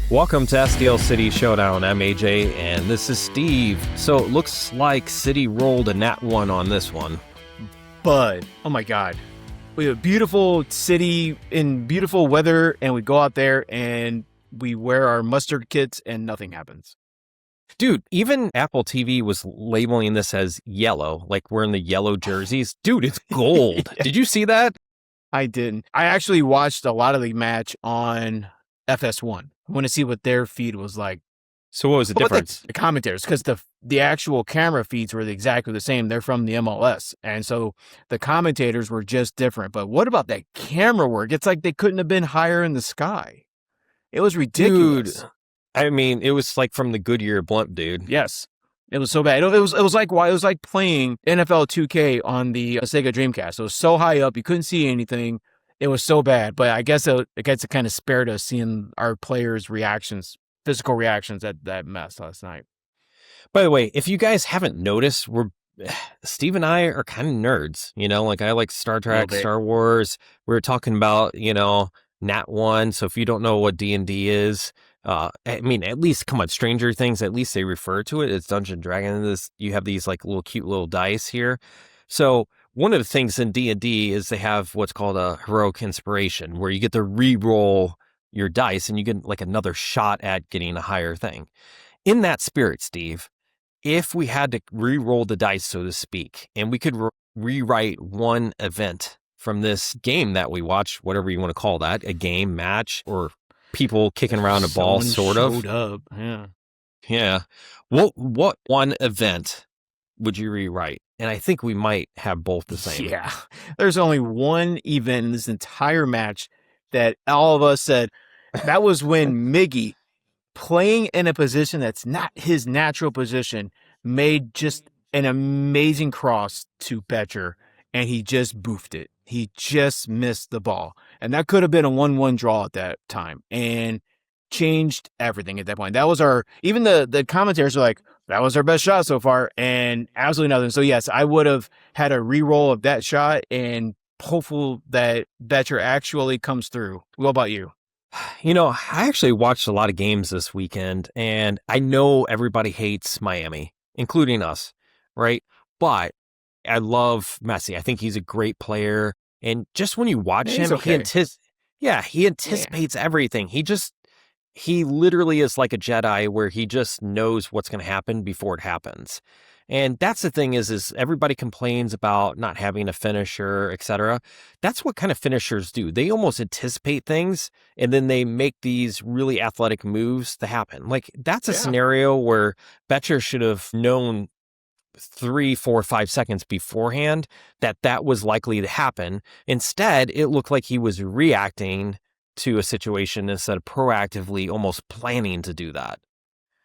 Welcome to SDL City Showdown. I'm AJ, and this is Steve. So it looks like City rolled a nat 1 on this one. But, oh my God. We have a beautiful city in beautiful weather, and we go out there and we wear our mustard kits and nothing happens. Dude, even Apple TV was labeling this as yellow, like we're in the yellow jerseys. Dude, it's gold. Yeah. Did you see that? I didn't. I actually watched a lot of the match on FS1. I want to see what their feed was like. So what was the difference? The commentators, because the actual camera feeds were exactly the same. They're from the MLS. And so the commentators were just different. But what about that camera work? It's like they couldn't have been higher in the sky. It was ridiculous. Dude, I mean, it was like from the Goodyear blimp, dude. Yes. It was so bad. It was like playing NFL 2K on the Sega Dreamcast. It was so high up, you couldn't see anything. It was so bad. But I guess it kind of spared us seeing our players' reactions, physical reactions at that mess last night. By the way, if you guys haven't noticed, Steve and I are kind of nerds. You know, like I like Star Trek, Star Wars. We were talking about, Nat 1. So if you don't know what D&D is, I mean, at least, come on, Stranger Things, at least they refer to it. It's Dungeons & Dragons. You have these like cute little dice here. So one of the things in D&D is they have what's called a heroic inspiration, where you get to re-roll your dice and you get like another shot at getting a higher thing. In that spirit, Steve, if we had to re-roll the dice, so to speak, and we could rewrite one event from this game that we watched, whatever you want to call that, a game, match, or people kicking around a ball, sort of. Showed up. Yeah. Yeah. What one event would you rewrite? And I think we might have both the same. Yeah. There's only one event in this entire match that all of us said, that was when Miggy, playing in a position that's not his natural position, made just an amazing cross to Betcher, and he just boofed it. He just missed the ball. And that could have been a 1-1 draw at that time and changed everything at that point. That was even the commentators were like, that was our best shot so far, and absolutely nothing. So yes, I would have had a re-roll of that shot and hopeful that Betcher actually comes through. What about you? I actually watched a lot of games this weekend, and I know everybody hates Miami, including us, right? But I love Messi. I think he's a great player. And just when you watch him, okay. he anticipates everything. He literally is like a Jedi, where he just knows what's going to happen before it happens. And that's the thing is everybody complains about not having a finisher, etc. That's what kind of finishers do. They almost anticipate things, and then they make these really athletic moves to happen. Like, that's a scenario where Betcher should have known 3, 4, 5 seconds beforehand that was likely to happen. Instead, it looked like he was reacting to a situation instead of proactively almost planning to do that.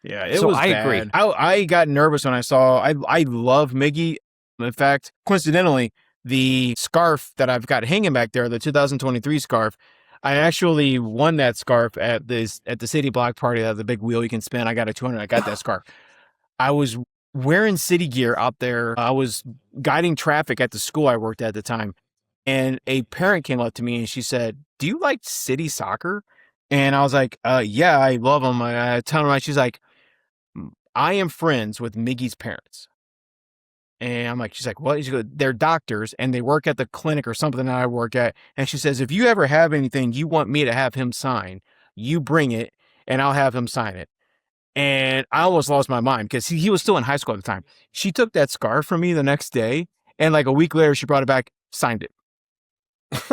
Yeah, it was bad. Agree. I got nervous when I saw. I love Miggy. In fact, coincidentally, the scarf that I've got hanging back there, the 2023 scarf, I actually won that scarf at the City Block Party. That was the big wheel you can spin. I got a 200. I got that scarf. I was wearing city gear out there. I was guiding traffic at the school I worked at the time. And a parent came up to me and she said, "Do you like city soccer?" And I was like, yeah, I love them. I tell her, she's like, "I am friends with Miggy's parents." And I'm like, she's like, "What?" She goes, "They're doctors and they work at the clinic or something that I work at." And she says, "If you ever have anything you want me to have him sign, you bring it and I'll have him sign it." And I almost lost my mind because he was still in high school at the time. She took that scarf from me the next day, and like a week later, she brought it back, signed it.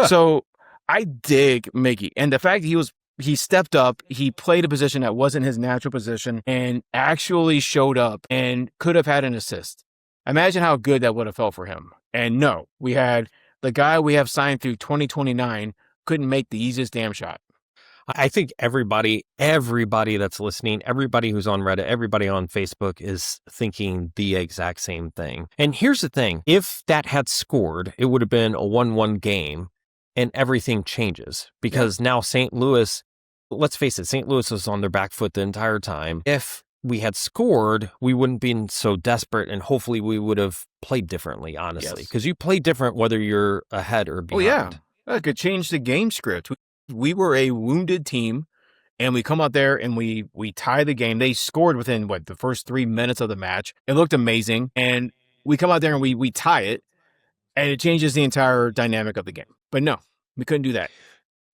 So I dig Miggy. And the fact he stepped up, he played a position that wasn't his natural position, and actually showed up and could have had an assist. Imagine how good that would have felt for him. And no, we had the guy we have signed through 2029 couldn't make the easiest damn shot. I think everybody that's listening, everybody who's on Reddit, everybody on Facebook is thinking the exact same thing. And here's the thing. If that had scored, it would have been a 1-1 game and everything changes because now St. Louis, let's face it, St. Louis was on their back foot the entire time. If we had scored, we wouldn't been so desperate, and hopefully we would have played differently, honestly, because you play different whether you're ahead or behind. Oh, yeah. That could change the game script. We were a wounded team, And we come out there and we tie the game. They scored within the first 3 minutes of the match. It looked amazing. And we come out there and we tie it, and it changes the entire dynamic of the game. But no, we couldn't do that.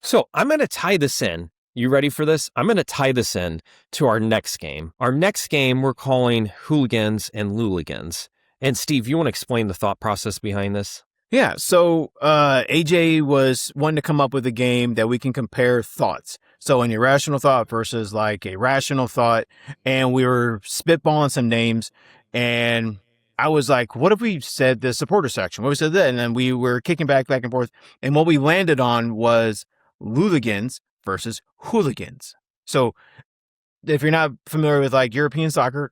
So I'm going to tie this in. You ready for this? I'm going to tie this in to our next game. Our next game we're calling Hooligans and Luligans. And Steve, you want to explain the thought process behind this? Yeah, so AJ was wanting to come up with a game that we can compare thoughts. So an irrational thought versus like a rational thought. And we were spitballing some names. And I was like, what if we said the supporter section? What if we said that? And then we were kicking back and forth. And what we landed on was Luligans versus Hooligans. So if you're not familiar with like European soccer,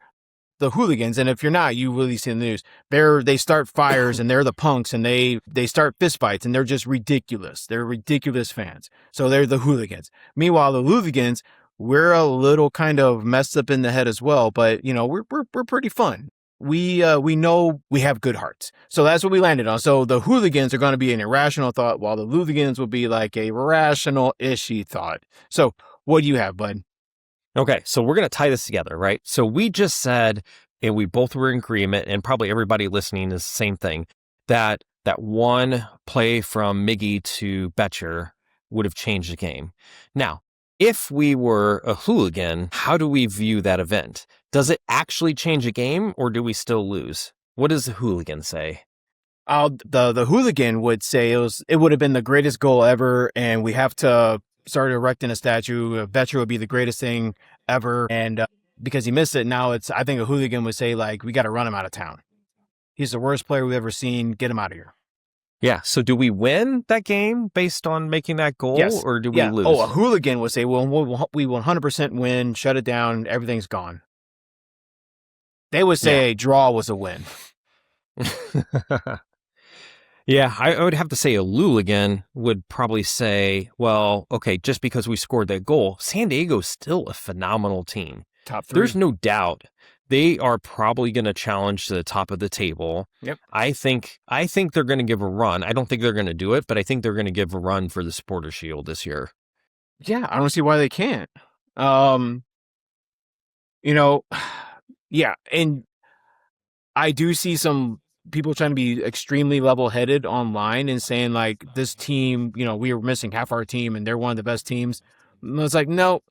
the Hooligans, and if you're not, you really see in the news, they start fires and they're the punks, and they start fistfights, and they're just ridiculous. They're ridiculous fans. So they're the Hooligans. Meanwhile, the Luligans, we're a little kind of messed up in the head as well, but you know, we're pretty fun. We know we have good hearts. So that's what we landed on. So the Hooligans are going to be an irrational thought, while the Luligans will be like a rational-ishy thought. So what do you have, bud? Okay, so we're going to tie this together, right? So we just said, and we both were in agreement, and probably everybody listening is the same thing, that one play from Miggy to Betcher would have changed the game. Now, if we were a hooligan, how do we view that event? Does it actually change a game, or do we still lose? What does the hooligan say? The hooligan would say it would have been the greatest goal ever, and we have to start erecting a statue. Betcher would be the greatest thing ever, and because he missed it, now I think a hooligan would say, like, we got to run him out of town. He's the worst player we've ever seen. Get him out of here. Yeah, so do we win that game based on making that goal, yes. Or do we lose? Oh, a hooligan would say, well, we 100% win, shut it down, everything's gone. They would say a draw was a win. Yeah, I would have to say a Luligan would probably say, well, okay, just because we scored that goal, San Diego's still a phenomenal team. Top 3. There's no doubt they are probably going to challenge to the top of the table. Yep. I think they're going to give a run. I don't think they're going to do it, but I think they're going to give a run for the Supporter Shield this year. Yeah, I don't see why they can't. You know, yeah, and I do see some people trying to be extremely level-headed online and saying, like, this team, you know, we were missing half our team and they're one of the best teams. And it's like, no.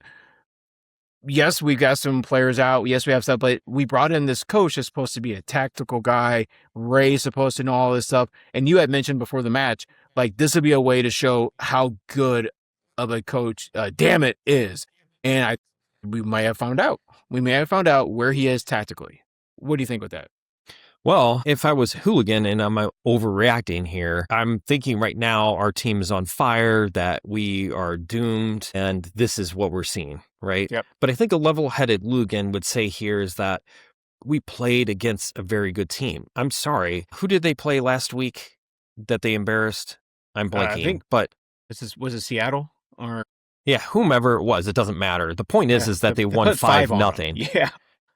Yes, we've got some players out. Yes, we have stuff, but we brought in this coach that's supposed to be a tactical guy. Ray's supposed to know all this stuff. And you had mentioned before the match, like, this would be a way to show how good of a coach Dammit is. And we might have found out. We may have found out where he is tactically. What do you think with that? Well, if I was hooligan and I'm overreacting here, I'm thinking right now our team is on fire, that we are doomed, and this is what we're seeing, right? Yep. But I think a level-headed hooligan would say here is that we played against a very good team. I'm sorry. Who did they play last week that they embarrassed? I'm blanking. But was it Seattle or? Yeah, whomever it was, it doesn't matter. The point is that they won 5-0. Yeah.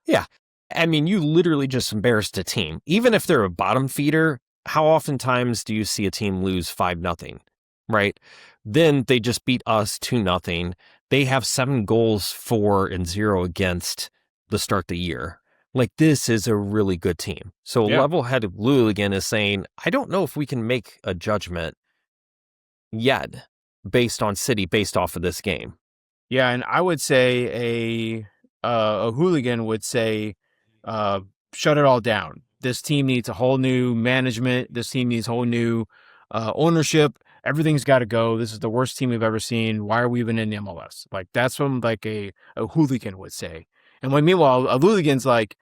Yeah. I mean, you literally just embarrassed a team. Even if they're a bottom feeder, how oftentimes do you see a team lose 5-0, right? Then they just beat us 2-0. They have 7 goals, 4-0 against the start of the year. Like, this is a really good team. So level-headed Luligan is saying, I don't know if we can make a judgment yet based on City, based off of this game. Yeah, and I would say a hooligan would say, shut it all down. This team needs a whole new management. This team needs whole new ownership. Everything's got to go. This is the worst team we've ever seen. Why are we even in the MLS? Like, that's what like a hooligan would say. And meanwhile, a hooligan's like,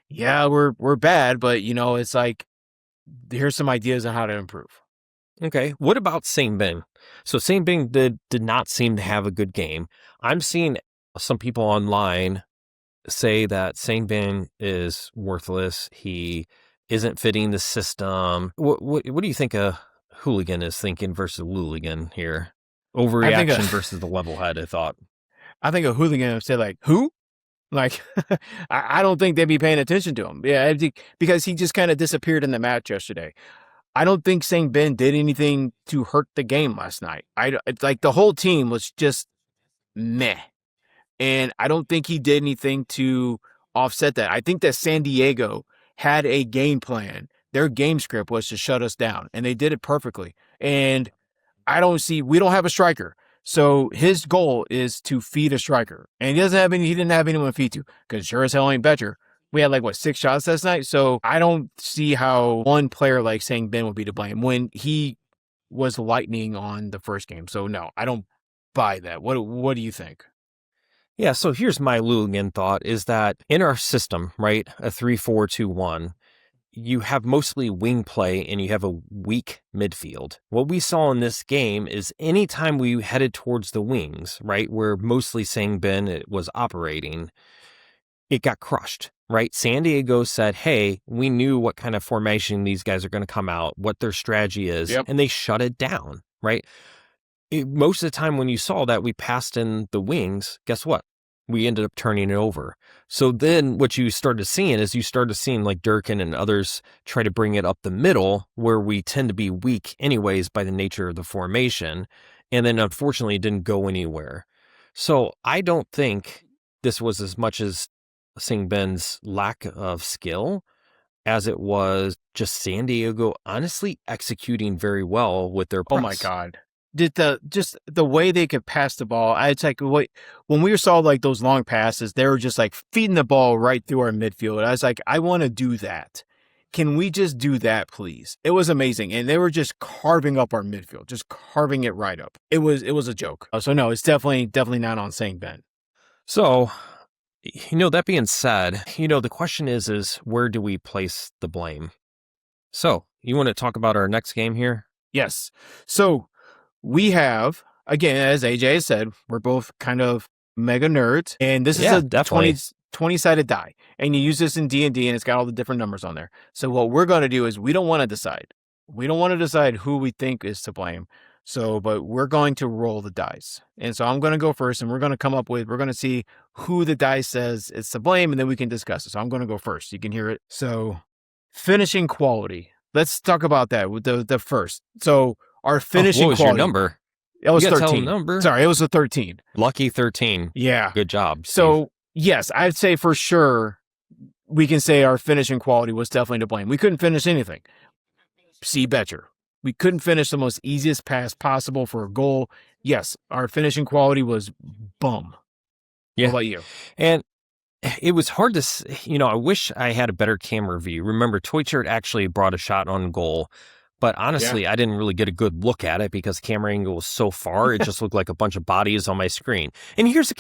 yeah, we're bad, but you know, it's like, here's some ideas on how to improve. Okay, what about Saint Ben? So Saint Ben did not seem to have a good game. I'm seeing some people online say that Saint Ben is worthless. He isn't fitting the system. What do you think a hooligan is thinking versus Luligan here? Overreaction versus the level head, I thought. I think a hooligan would say, like, who? Like, I don't think they'd be paying attention to him. Yeah, because he just kind of disappeared in the match yesterday. I don't think St. Ben did anything to hurt the game last night. It's like the whole team was just meh. And I don't think he did anything to offset that. I think that San Diego had a game plan. Their game script was to shut us down, and they did it perfectly. And we don't have a striker. So his goal is to feed a striker. And he didn't have anyone to feed to, because sure as hell ain't Betcher. We had 6 shots last night. So I don't see how one player like saying Ben would be to blame when he was lightning on the first game. So no, I don't buy that. What do you think? Yeah, so here's my Luligan thought is that in our system, right, a 3-4-2-1, you have mostly wing play and you have a weak midfield. What we saw in this game is anytime we headed towards the wings, right, where mostly Sangbin was operating, it got crushed, right? San Diego said, hey, we knew what kind of formation these guys are going to come out, what their strategy is, and they shut it down, right? Most of the time when you saw that we passed in the wings, guess what? We ended up turning it over. So then what you started seeing like Durkin and others try to bring it up the middle, where we tend to be weak anyways by the nature of the formation. And then unfortunately it didn't go anywhere. So I don't think this was as much as Singben's lack of skill as it was just San Diego honestly executing very well with their press. Oh my God. The way they could pass the ball, it's like when we saw those long passes, they were just feeding the ball right through our midfield. I was like, I want to do that. Can we just do that, please? It was amazing, and they were just carving up our midfield, just carving it right up. It was a joke. So no, it's definitely not on saying Ben. So, that being said, the question is where do we place the blame? So, you want to talk about our next game here? Yes. So we have, again, as AJ said, we're both kind of mega nerds, and this is a 20-sided die, and you use this in D&D, and it's got all the different numbers on there. So what we're going to do is we don't want to decide. We don't want to decide who we think is to blame. But we're going to roll the dice. And so I'm going to go first, and we're going to see who the dice says is to blame, and then we can discuss it. So I'm going to go first. You can hear it. So finishing quality. Let's talk about that with the first. So our finishing what was quality. Your number? It was 13. Tell the number. Sorry, it was a 13. Lucky 13. Yeah. Good job, Steve. So, yes, I'd say for sure we can say our finishing quality was definitely to blame. We couldn't finish anything. See Betcher. We couldn't finish the most easiest pass possible for a goal. Yes, our finishing quality was bum. Yeah. What about you? And it was hard to, I wish I had a better camera view. Remember, Toy Shirt actually brought a shot on goal. But honestly, I didn't really get a good look at it because camera angle was so far. It just looked like a bunch of bodies on my screen. And here's the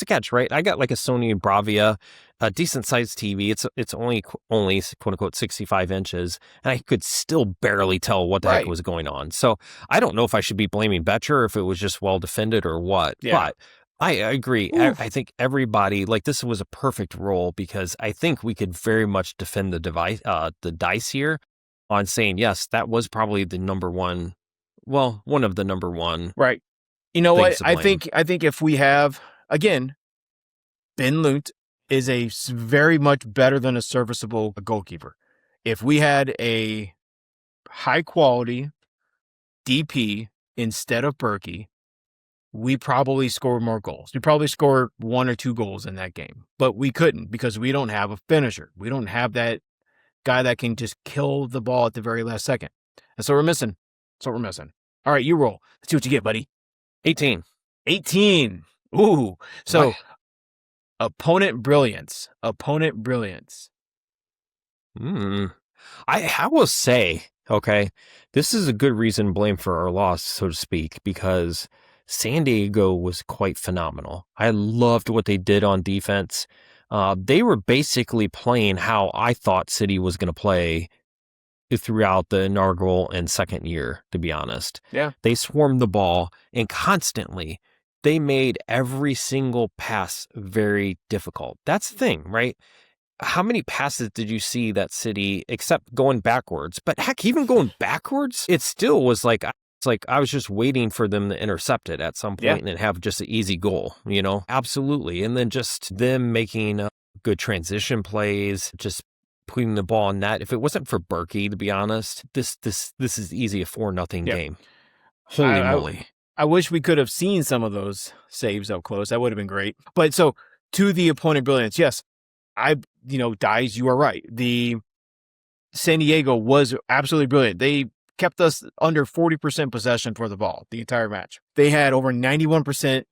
catch, right? I got a Sony Bravia, a decent sized TV. It's only quote unquote 65 inches, and I could still barely tell what the heck was going on. So I don't know if I should be blaming Betcher, if it was just well defended or what. Yeah. But I agree. I think everybody, this was a perfect role because I think we could very much defend the dice here. On saying, yes, that was probably the number one, one of the number one. Right. You know what? I think if we have, again, Ben Lunt is a very much better than a serviceable goalkeeper. If we had a high quality DP instead of Berkey, we probably score more goals. We probably score 1 or 2 goals in that game, but we couldn't because we don't have a finisher. We don't have that guy that can just kill the ball at the very last second. That's what we're missing. All right, you roll. Let's see what you get, buddy. 18. Ooh. So, opponent brilliance. I will say, okay, this is a good reason to blame for our loss, so to speak, because San Diego was quite phenomenal. I loved what they did on defense. They were basically playing how I thought City was going to play throughout the inaugural and second year, to be honest. Yeah. They swarmed the ball, and constantly they made every single pass very difficult. That's the thing, right? How many passes did you see that City, except going backwards? But heck, even going backwards, it still was it's like I was just waiting for them to intercept it at some point and have just an easy goal, Absolutely. And then just them making good transition plays, just putting the ball in net. If it wasn't for Berkey, to be honest, this is easy a 4-0 game. Holy moly. I wish we could have seen some of those saves up close. That would have been great. But so to the opponent brilliance, yes, Dice, you are right. The San Diego was absolutely brilliant. They kept us under 40% possession for the ball the entire match. They had over 91%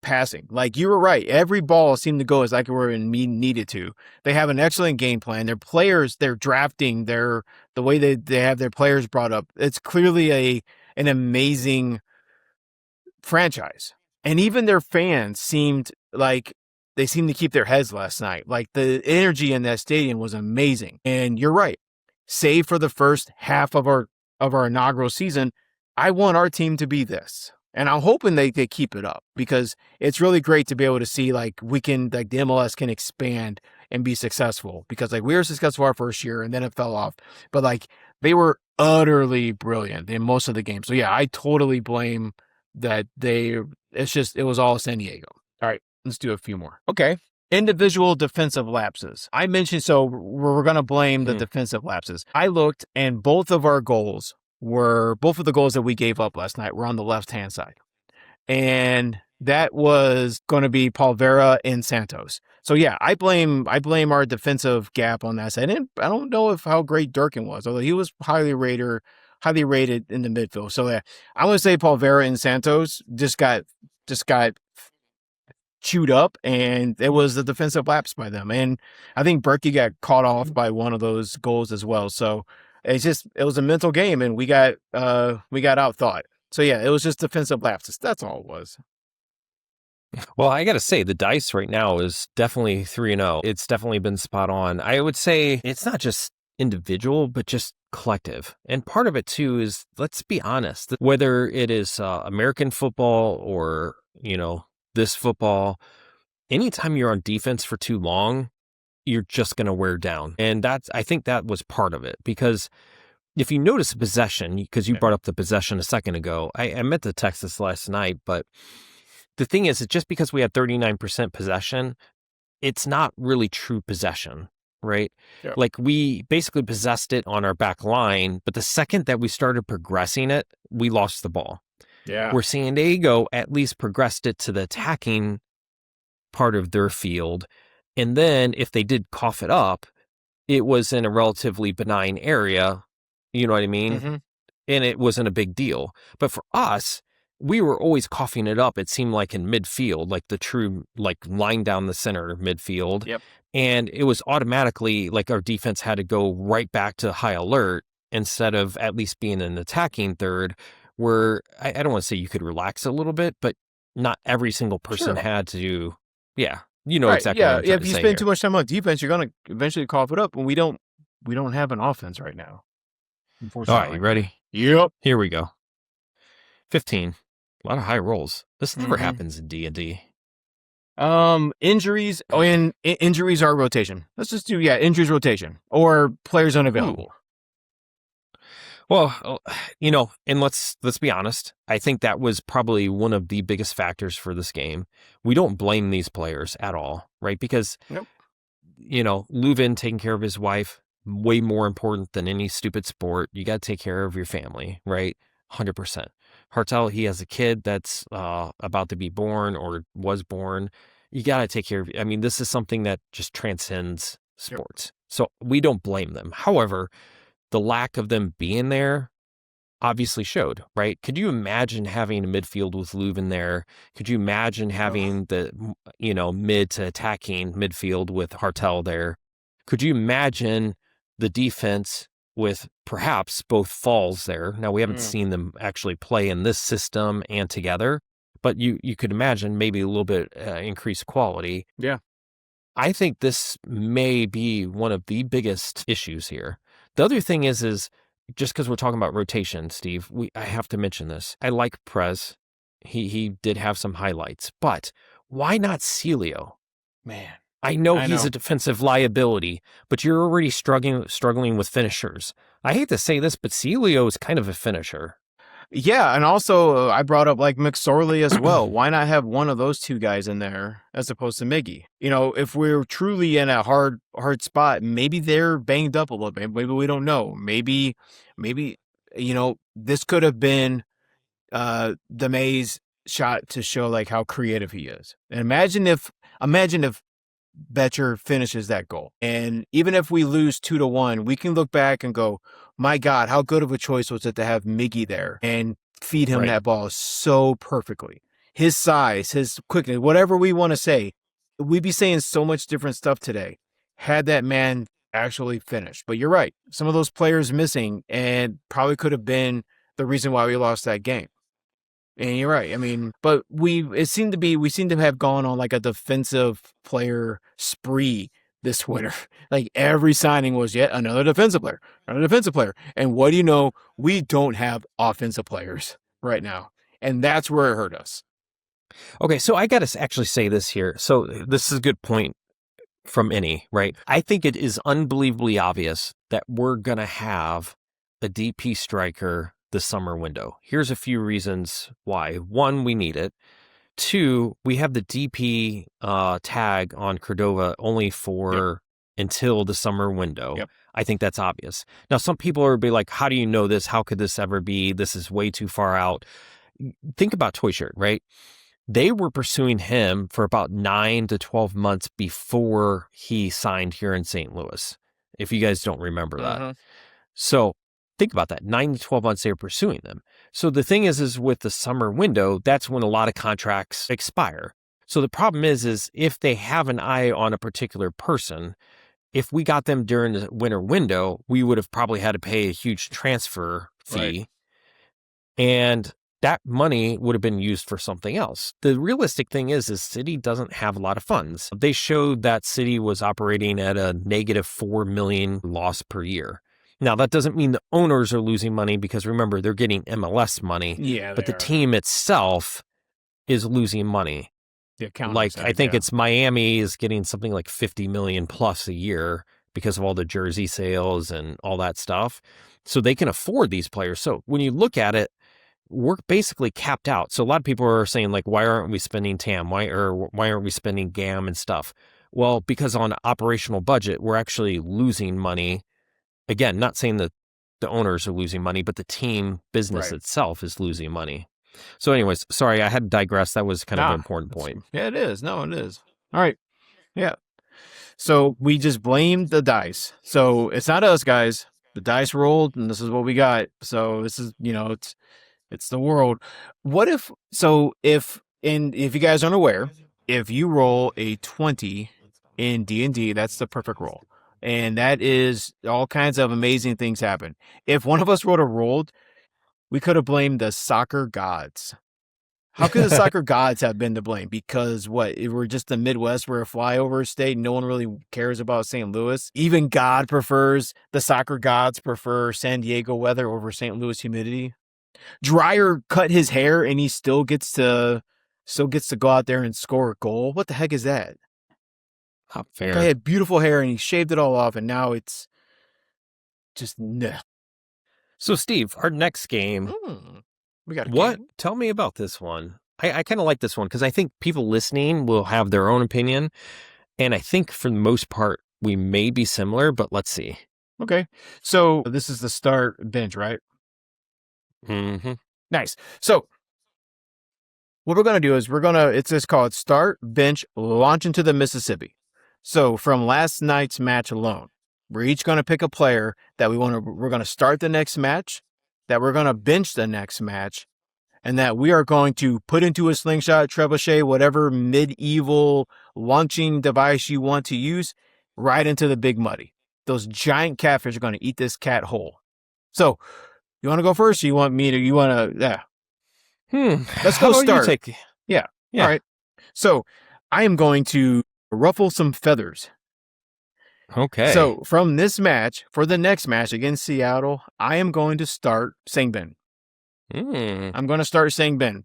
passing. Like you were right. Every ball seemed to go as like it were and needed to. They have an excellent game plan. Their players, their drafting, the way they have their players brought up. It's clearly an amazing franchise. And even their fans seemed like they seemed to keep their heads last night. Like the energy in that stadium was amazing. And you're right. Save for the first half of our inaugural season, I want our team to be this. And I'm hoping they keep it up because it's really great to be able to see the MLS can expand and be successful because we were successful our first year and then it fell off. But they were utterly brilliant in most of the games. So yeah, I totally blame that it was all San Diego. All right, let's do a few more. Okay. Individual defensive lapses. I mentioned, so we're going to blame the defensive lapses. I looked and both of the goals that we gave up last night were on the left-hand side. And that was going to be Palvera and Santos. So yeah, I blame our defensive gap on that side. And I don't know how great Durkin was, although he was highly rated in the midfield. So yeah, I want to say Palvera and Santos just got chewed up, and it was the defensive lapse by them. And I think Berkey got caught off by one of those goals as well. So it was a mental game, and we got outthought. So yeah, it was just defensive lapses. That's all it was. Well, I got to say, the Dice right now is definitely 3-0. It's definitely been spot on. I would say it's not just individual, but just collective. And part of it too is, let's be honest, whether it is American football or, this football, anytime you're on defense for too long, you're just going to wear down. And I think that was part of it, because if you notice possession, because you brought up the possession a second ago, I meant to text this last night, but the thing is, just because we had 39% possession, it's not really true possession, right? Yep. We basically possessed it on our back line, but the second that we started progressing it, we lost the ball. Yeah. Where San Diego at least progressed it to the attacking part of their field. And then if they did cough it up, it was in a relatively benign area. You know what I mean? Mm-hmm. And it wasn't a big deal. But for us, we were always coughing it up. It seemed like in midfield, like the true, line down the center midfield. Yep. And it was automatically our defense had to go right back to high alert instead of at least being an attacking third, where I don't want to say you could relax a little bit, but not every single person had to. Yeah. Right. Exactly. Yeah. If you spend too much time on defense, you're going to eventually cough it up. And we don't have an offense right now. Unfortunately. All right. You ready? Yep. Here we go. 15. A lot of high rolls. This never happens in D&D. Injuries. Oh, and injuries are rotation. Let's just do, injuries rotation or players unavailable. Ooh. Well, and let's be honest. I think that was probably one of the biggest factors for this game. We don't blame these players at all, right? Because, Leuven taking care of his wife, way more important than any stupid sport. You got to take care of your family, right? 100%. Hartel, he has a kid that's about to be born or was born. You got to take care of. I mean, this is something that just transcends sports. Yep. So we don't blame them. However, the lack of them being there obviously showed, right? Could you imagine having a midfield with Leuven there? Could you imagine having the, mid to attacking midfield with Hartel there? Could you imagine the defense with perhaps both Falls there? Now, we haven't seen them actually play in this system and together, but you could imagine maybe a little bit increased quality. Yeah. I think this may be one of the biggest issues here. The other thing is just because we're talking about rotation, Steve, I have to mention this. I like Prez. He did have some highlights, but why not Celio? Man. I know he's a defensive liability, but you're already struggling with finishers. I hate to say this, but Celio is kind of a finisher. Yeah, and also I brought up McSorley as well. Why not have one of those two guys in there as opposed to Miggy? If we're truly in a hard spot, maybe they're banged up a little bit. Maybe we don't know. Maybe this could have been the Mays shot to show like how creative he is. And imagine if Betcher finishes that goal. And even if we lose 2-1, we can look back and go, my God, how good of a choice was it to have Miggy there and feed him that ball so perfectly. His size, his quickness, whatever we want to say, we'd be saying so much different stuff today had that man actually finished. But you're right. Some of those players missing and probably could have been the reason why we lost that game. And you're right. I mean, but we seem to have gone on like a defensive player spree this winter. Like every signing was yet another defensive player. And what do you know? We don't have offensive players right now. And that's where it hurt us. Okay, so I got to actually say this here. So this is a good point from any, right? I think it is unbelievably obvious that we're going to have a DP striker the summer window. Here's a few reasons why. One, we need it. Two, we have the DP tag on Cordova only for until the summer window. Yep. I think that's obvious. Now, some people will be like, how do you know this? How could this ever be? This is way too far out. Think about Toy Shirt, right? They were pursuing him for about 9 to 12 months before he signed here in St. Louis, if you guys don't remember that. So think about that. 9 to 12 months they were pursuing them. So the thing is with the summer window, that's when a lot of contracts expire. So the problem is if they have an eye on a particular person, if we got them during the winter window, we would have probably had to pay a huge transfer fee. Right. And that money would have been used for something else. The realistic thing is City doesn't have a lot of funds. They showed that City was operating at a negative $4 million loss per year. Now, that doesn't mean the owners are losing money because remember, they're getting MLS money. Yeah, but the team itself is losing money. Like, I think it's Miami is getting something like 50 million plus a year because of all the jersey sales and all that stuff. So they can afford these players. So when you look at it, we're basically capped out. So a lot of people are saying like, why aren't we spending TAM? Why aren't we spending GAM and stuff? Well, because on operational budget, we're actually losing money. Again, not saying that the owners are losing money, but the team business itself is losing money. So anyways, sorry, I had to digress. That was kind of an important point. Yeah, it is. No, it is. All right. Yeah. So we just blamed the dice. So it's not us, guys. The dice rolled and this is what we got. So this is, it's the world. What if you guys aren't aware, if you roll a 20 in D&D, that's the perfect roll. And that is all kinds of amazing things happen. If one of us would have rolled, we could have blamed the soccer gods. How could the soccer gods have been to blame? Because we're just the Midwest, we're a flyover state. No one really cares about St. Louis. Even the soccer gods prefer San Diego weather over St. Louis humidity. Dreyer cut his hair and he still gets to go out there and score a goal. What the heck is that? Not fair. He had beautiful hair and he shaved it all off and now it's just nah. So Steve, our next game. We got what? Tell me about this one. I kind of like this one because I think people listening will have their own opinion. And I think for the most part, we may be similar, but let's see. Okay. So this is the start bench, right? Mm-hmm. Nice. So what we're going to do is it's just called start bench launch into the Mississippi. So from last night's match alone, we're each going to pick a player that we're going to start the next match, that we're going to bench the next match, and that we are going to put into a slingshot, trebuchet, whatever medieval launching device you want to use, right into the big muddy. Those giant catfish are going to eat this cat whole. So you want to go first? Or you want me to, yeah. Let's go start. Yeah. All right. So I am going to ruffle some feathers. Okay. So from this match, for the next match against Seattle, I am going to start Sangbin. I'm going to start Sangbin.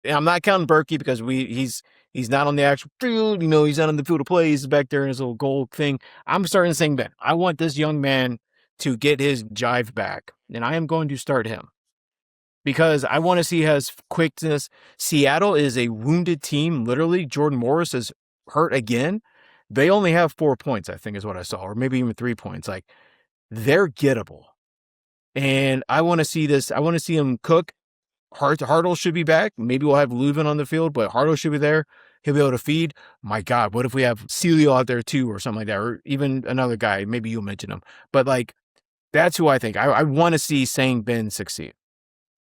I'm not counting Berkey because he's not on the actual field. He's not on the field of play. He's back there in his little goal thing. I'm starting Sangbin. I want this young man to get his jive back, and I am going to start him because I want to see his quickness. Seattle is a wounded team. Literally, Jordan Morris is hurt again. They only have 4 points, I think is what I saw, or maybe even 3 points. Like, they're gettable. And I want to see this. I want to see him cook. Hartle should be back. Maybe we'll have Leuven on the field, but Hartle should be there. He'll be able to feed. My God, what if we have Celio out there too, or something like that, or even another guy? Maybe you'll mention him, but like that's who I think I want to see Sang Ben succeed.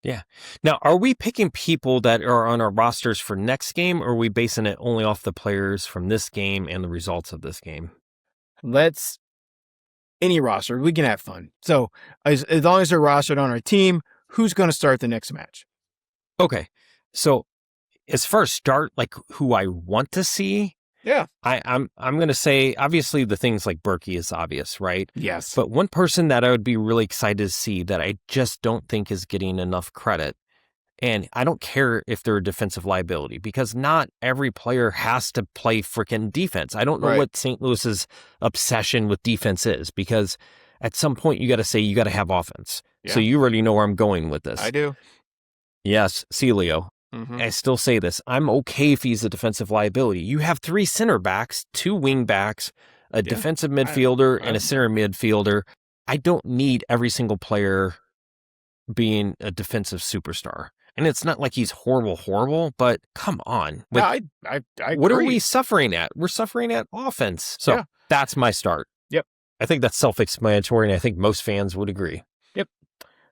Yeah. Now, are we picking people that are on our rosters for next game, or are we basing it only off the players from this game and the results of this game? Any roster, we can have fun. So as long as they're rostered on our team, who's going to start the next match? Okay. So as far as start, like who I want to see, yeah, I'm going to say, obviously the things like Berkey is obvious, right? Yes. But one person that I would be really excited to see that I just don't think is getting enough credit, and I don't care if they're a defensive liability, because not every player has to play freaking defense. I don't know what St. Louis's obsession with defense is, because at some point you got to say you got to have offense. Yeah. So you already know where I'm going with this. I do. Yes, Celio. I still say this. I'm okay if he's a defensive liability. You have 3 center backs, 2 wing backs, a defensive midfielder, and a center midfielder. I don't need every single player being a defensive superstar. And it's not like he's horrible, but come on. Like, I what are we suffering at? We're suffering at offense. So that's my start. Yep. I think that's self-explanatory, and I think most fans would agree. Yep.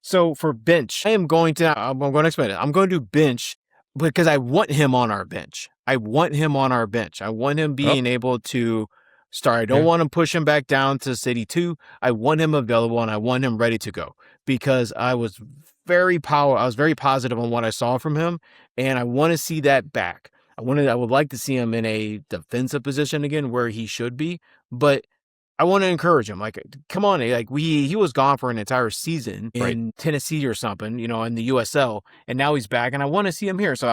So for bench, I'm going to explain it. I'm going to do bench because I want him on our bench. I want him being able to start. I don't want to push him back down to City 2. I want him available, and I want him ready to go, because I was very positive on what I saw from him, and I want to see that back. I would like to see him in a defensive position again where he should be, but I want to encourage him. Like, come on, like he was gone for an entire season in Tennessee or something, in the USL, and now he's back, and I want to see him here. So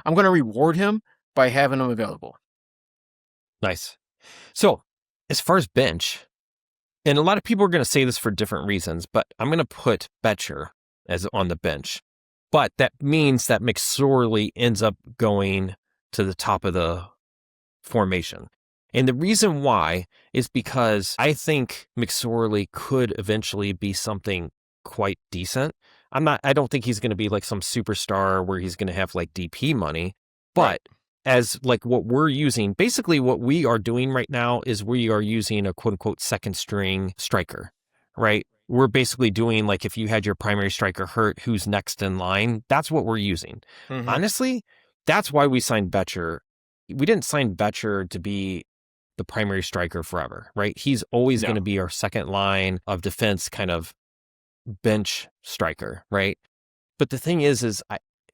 I'm going to reward him by having him available. Nice. So as far as bench, and a lot of people are going to say this for different reasons, but I'm going to put Betcher as on the bench. But that means that McSorley ends up going to the top of the formation. And the reason why is because I think McSorley could eventually be something quite decent. I don't think he's going to be like some superstar where he's going to have like DP money, but as like what we're using, basically what we are doing right now is we are using a quote unquote second string striker, right? We're basically doing like, if you had your primary striker hurt, who's next in line, that's what we're using. Honestly, that's why we signed Betcher. We didn't sign Betcher to be the primary striker forever, right? He's always going to be our second line of defense kind of bench striker, right? But the thing is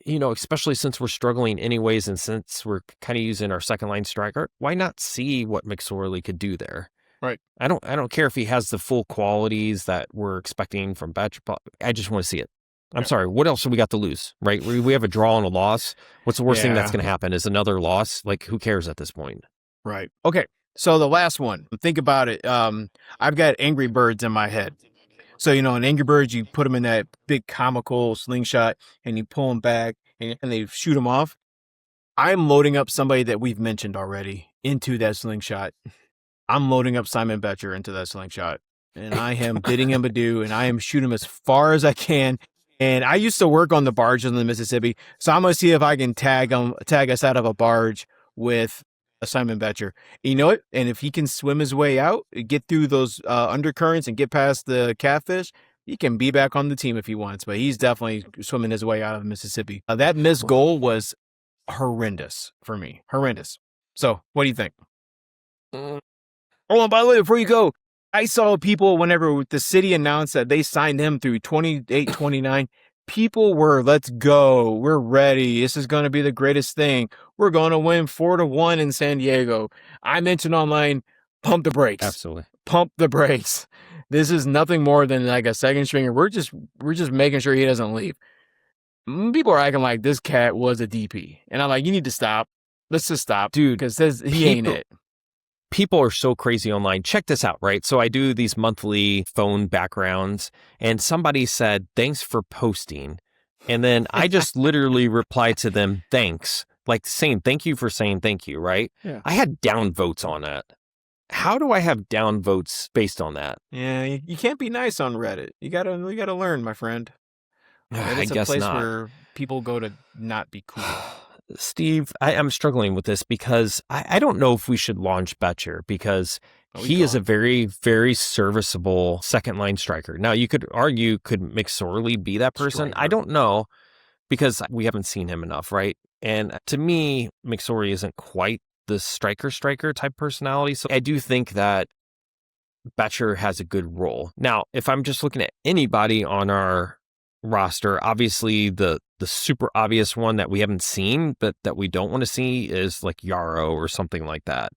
especially since we're struggling anyways, and since we're kind of using our second line striker, why not see what McSorley could do there? Right. I don't care if he has the full qualities that we're expecting from Betcher, but I just want to see it. I'm sorry. What else do we got to lose, right? We have a draw and a loss. What's the worst thing that's going to happen? Is another loss? Like, who cares at this point? Right. Okay. So the last one, think about it. I've got Angry Birds in my head. So, in Angry Birds, you put them in that big comical slingshot and you pull them back and they shoot them off. I'm loading up somebody that we've mentioned already into that slingshot. I'm loading up Simon Betcher into that slingshot, and I am bidding him adieu, and I am shooting him as far as I can. And I used to work on the barges in the Mississippi, so I'm going to see if I can tag us out of a barge with Simon Betcher. You know it? And if he can swim his way out, get through those undercurrents and get past the catfish, he can be back on the team if he wants, but he's definitely swimming his way out of Mississippi. That missed goal was horrendous for me. Horrendous. So what do you think? Oh, and by the way, before you go, I saw people whenever the city announced that they signed him through 28, 29, people were, let's go. We're ready. This is going to be the greatest thing. We're going to win 4-1 in San Diego. I mentioned online, pump the brakes. Absolutely. Pump the brakes. This is nothing more than like a second stringer. We're just making sure he doesn't leave. People are acting like this cat was a DP. And I'm like, you need to stop. Let's just stop. Dude. Because he ain't it. People are so crazy online. Check this out, right? So I do these monthly phone backgrounds, and somebody said, thanks for posting. And then I just literally replied to them, thanks. Like saying thank you for saying thank you, right? Yeah. I had down votes on that. How do I have down votes based on that? Yeah, you can't be nice on Reddit. You gotta learn, my friend. I guess not. Where people go to not be cool? Steve, I'm struggling with this because I don't know if we should launch Betcher because he is a very, very serviceable second line striker. Now, you could argue, could McSorley be that person? I don't know because we haven't seen him enough, right? And to me, McSorley isn't quite the striker type personality. So I do think that Betcher has a good role. Now, if I'm just looking at anybody on our roster, obviously the super obvious one that we haven't seen, but that we don't want to see is like Yarrow or something like that.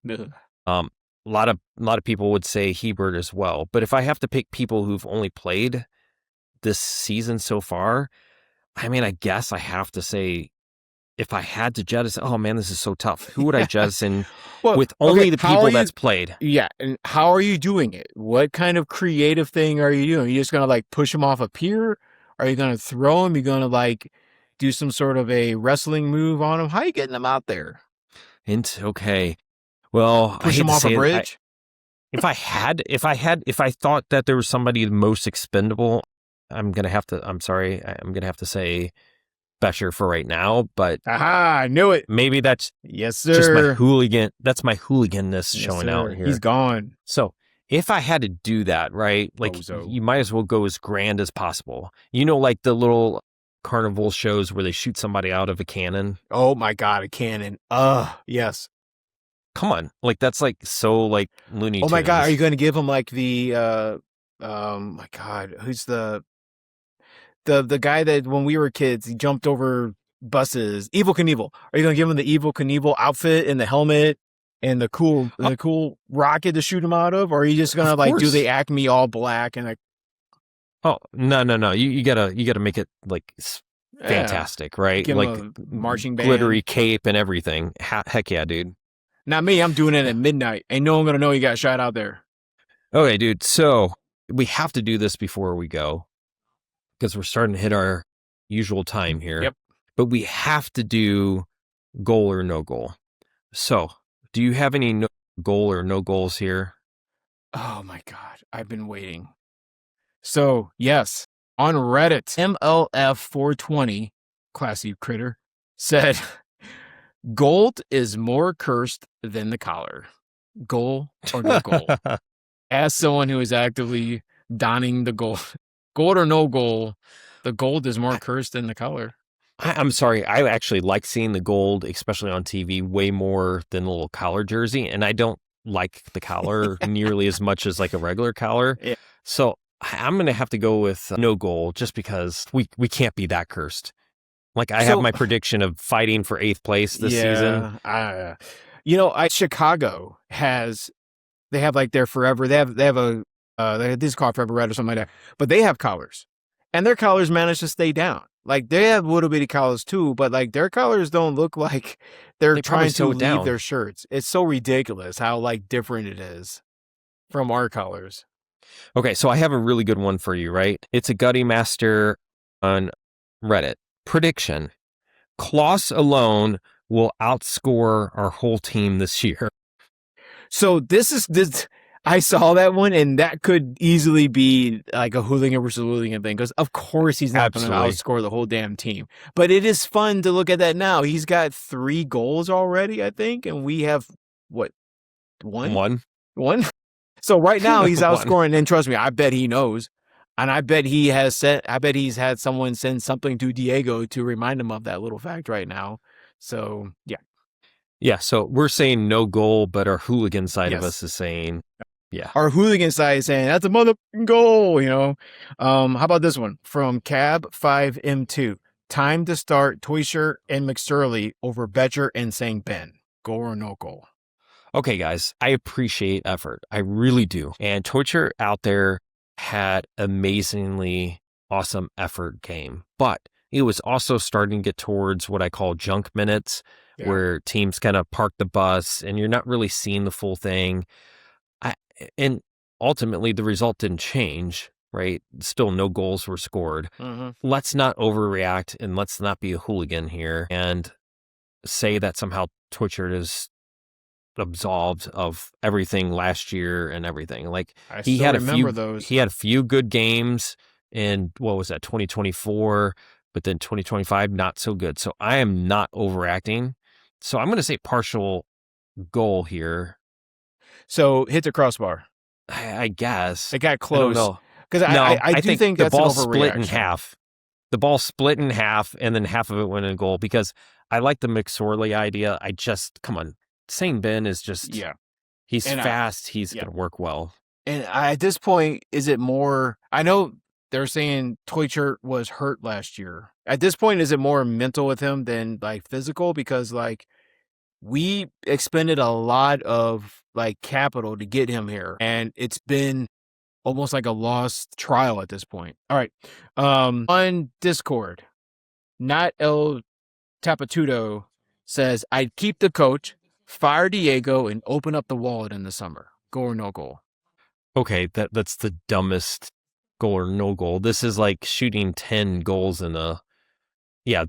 A lot of people would say Hebert as well. But if I have to pick people who've only played this season so far, I mean, I guess I have to say, if I had to jettison, oh man, this is so tough. Who would I jettison with only the people that's played? Yeah, and how are you doing it? What kind of creative thing are you doing? Are you just gonna like push him off a pier? Are you gonna throw him? Are you gonna like do some sort of a wrestling move on him? How are you getting him out there? Okay. Well, push him off a bridge. If I thought that there was somebody the most expendable, I'm gonna have to say Betcher for right now, but I knew it. Maybe that's yes, sir. Just my hooligan. That's my hooliganness showing out here. He's gone. So if I had to do that, right, like you might as well go as grand as possible. You know, like the little carnival shows where they shoot somebody out of a cannon. Oh my God, a cannon. Yes. Come on, like that's like so like Looney Tunes. Oh my God, are you going to give him like the my God, who's the guy that when we were kids he jumped over buses? Evel Knievel. Are you going to give him the Evel Knievel outfit and the helmet and the cool rocket to shoot him out of, or are you just going to like do the Acme all black and like? Oh no! You gotta make it like fantastic, right? Give like him a marching band, glittery cape and everything. Heck yeah, dude. Not me. I'm doing it at midnight. Ain't no one gonna know you got shot out there. Okay, dude. So we have to do this before we go because we're starting to hit our usual time here. Yep. But we have to do goal or no goal. So, do you have any goal or no goals here? Oh my God, I've been waiting. So yes, on Reddit, MLF420, classy critter, said, "Gold is more cursed than the collar. Goal or no goal?" As someone who is actively donning the gold or no goal, the gold is more cursed than the color. I'm sorry. I actually like seeing the gold, especially on TV, way more than the little collar jersey. And I don't like the collar nearly as much as like a regular collar. Yeah. So I'm going to have to go with no goal just because we can't be that cursed. Like I have my prediction of fighting for 8th place this season. Chicago they have like their forever. They have this is called Forever Red or something like that. But they have collars, and their collars manage to stay down. Like they have little bitty collars too, but like their collars don't look like they're trying to leave their shirts. It's so ridiculous how like different it is from our collars. Okay, so I have a really good one for you, right? It's a Gutty Master on Reddit. Prediction: Kloss alone will outscore our whole team this year. So this. I saw that one, and that could easily be like a hooligan versus hooligan thing, because of course he's not going to outscore the whole damn team. But it is fun to look at that now. He's got 3 goals already, I think, and we have what, one? So right now he's outscoring, and trust me, I bet he knows. And I bet he's had someone send something to Diego to remind him of that little fact right now. So, yeah. Yeah, so we're saying no goal, but our hooligan side of us is saying, yeah. Our hooligan side is saying, that's a motherfucking goal, you know. How about this one? From Cab5M2. Time to start Toyshirt and McSorley over Betcher and St. Ben. Goal or no goal? Okay, guys, I appreciate effort. I really do. And Toyshirt out there had amazingly awesome effort game, but it was also starting to get towards what I call junk minutes, where teams kind of park the bus and you're not really seeing the full thing. And ultimately the result didn't change, right? Still no goals were scored. Mm-hmm. Let's not overreact and let's not be a hooligan here and say that somehow Toyshirt is absolved of everything last year and everything. Like he had a few good games in, what was that, 2024, but then 2025, not so good. So I am not overacting. So I'm going to say partial goal here. So hit the crossbar. I guess. It got close. I don't know. Because I do think the that's ball an split in overreaction. half. The ball split in half, and then half of it went in goal because I like the McSorley idea. Come on. St. Ben is just, he's fast. He's going to work well. And at this point, is it more, I know they're saying Toychert was hurt last year. At this point, is it more mental with him than like physical? Because like we expended a lot of like capital to get him here, and it's been almost like a lost trial at this point. All right. On Discord, not El Tapatudo says, I'd keep the coach, fire Diego, and open up the wallet in the summer. Goal or no goal? Okay, that's the dumbest goal or no goal. This is like shooting 10 goals in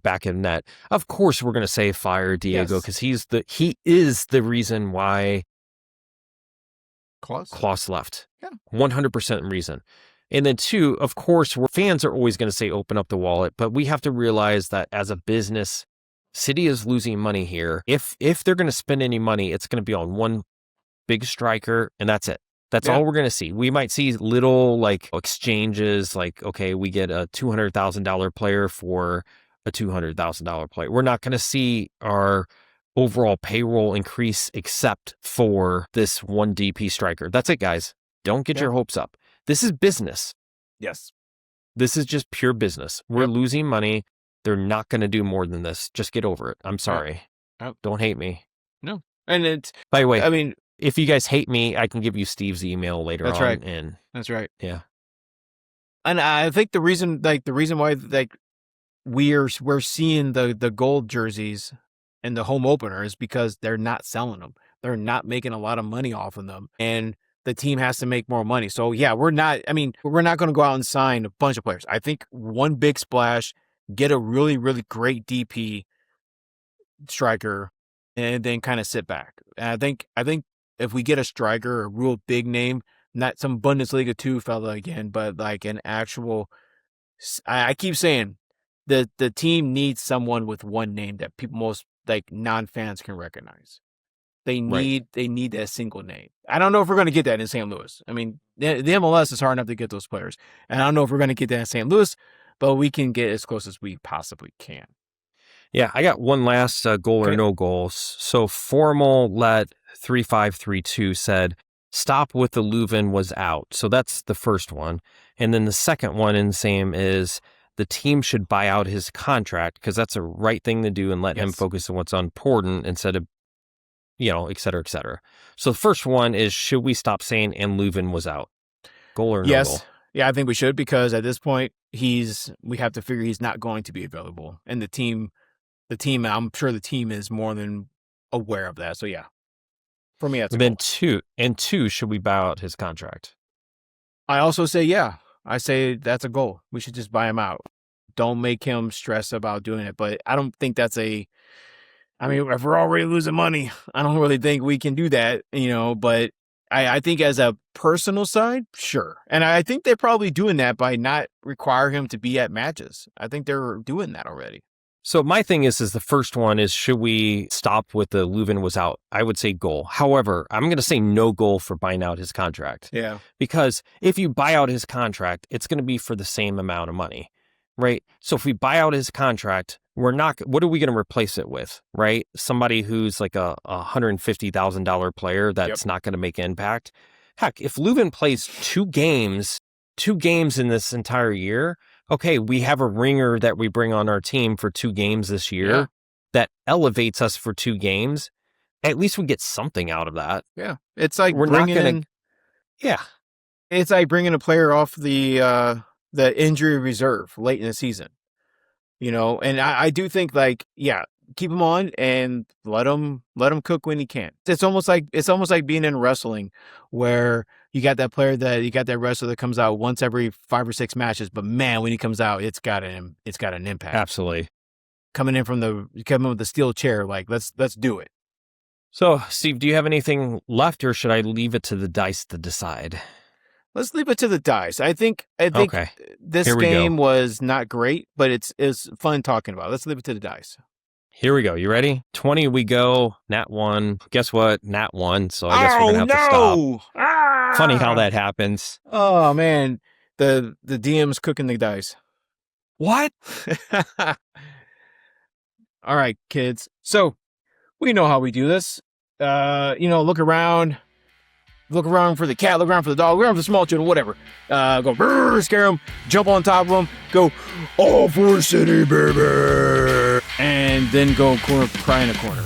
back in net. Of course, we're going to say fire Diego because he is the reason why Klaus left. Yeah. 100% reason. And then 2, of course, fans are always going to say open up the wallet, but we have to realize that as a business, City is losing money here. If they're going to spend any money, it's going to be on one big striker, and that's it. That's all we're going to see. We might see little like exchanges, like, okay, we get a $200,000 player for a $200,000 player. We're not going to see our overall payroll increase except for this one DP striker. That's it, guys. Don't get your hopes up. This is business. Yes. This is just pure business. We're losing money. They're not going to do more than this. Just get over it. I'm sorry. Don't hate me. No. And it's, by the way, I mean, if you guys hate me, I can give you Steve's email later on. That's right. And that's right. Yeah. And I think the reason why like we're seeing the gold jerseys in the home opener is because they're not selling them. They're not making a lot of money off of them. And the team has to make more money. So yeah, we're not going to go out and sign a bunch of players. I think one big splash, get a really, really great DP striker, and then kind of sit back. And I think if we get a striker, a real big name, not some Bundesliga 2 fella again, but like an actual, I keep saying that the team needs someone with one name that people, most like non-fans, can recognize. They need that single name. I don't know if we're going to get that in St. Louis. I mean, the MLS is hard enough to get those players. And I don't know if we're going to get that in St. Louis, but we can get as close as we possibly can. Yeah, I got one last goal or no goals. So Formal let 3532 said, stop with the Leuven was out. So that's the first one. And then the second one in the same is the team should buy out his contract because that's a right thing to do and let him focus on what's important instead of, et cetera, et cetera. So the first one is, should we stop saying and Leuven was out? Goal or no goal? Yeah, I think we should, because at this point we have to figure he's not going to be available. And the team, I'm sure the team is more than aware of that. So yeah, for me, that's then two, should we buy out his contract? I also say, I say that's a goal. We should just buy him out. Don't make him stress about doing it. But I don't think that's if we're already losing money, I don't really think we can do that, but I think as a personal side, sure. And I think they're probably doing that by not require him to be at matches. I think they're doing that already. So my thing is the first one is, should we stop with the Leuven was out? I would say goal. However, I'm going to say no goal for buying out his contract. Yeah. Because if you buy out his contract, it's going to be for the same amount of money, right? So if we buy out his contract, what are we going to replace it with, right? Somebody who's like a $150,000 player that's not going to make impact. Heck, if Leuven plays two games in this entire year, okay, we have a ringer that we bring on our team for 2 games this year that elevates us for 2 games. At least we get something out of that. Yeah. It's like it's like bringing a player off the injury reserve late in the season. And I do think keep him on and let him cook when he can. It's almost like being in wrestling, where you got that wrestler that comes out once every 5 or 6 matches, but man, when he comes out, it's got an impact. Absolutely. Coming in with the steel chair, like let's do it. So, Steve, do you have anything left, or should I leave it to the dice to decide? Let's leave it to the dice. I think Okay. this Here we game go. was not great, but it's fun talking about. Let's leave it to the dice. Here we go. You ready? 20 we go. Nat 1. Guess what? Nat 1. So I guess we're going to have to stop. Ah! Funny how that happens. Oh, man. The DM's cooking the dice. What? All right, kids. So we know how we do this. Look around. Look around for the cat, look around for the dog, look around for the small children, whatever. Go brrr, scare them, jump on top of them, go all for city, baby. And then go cry in a corner.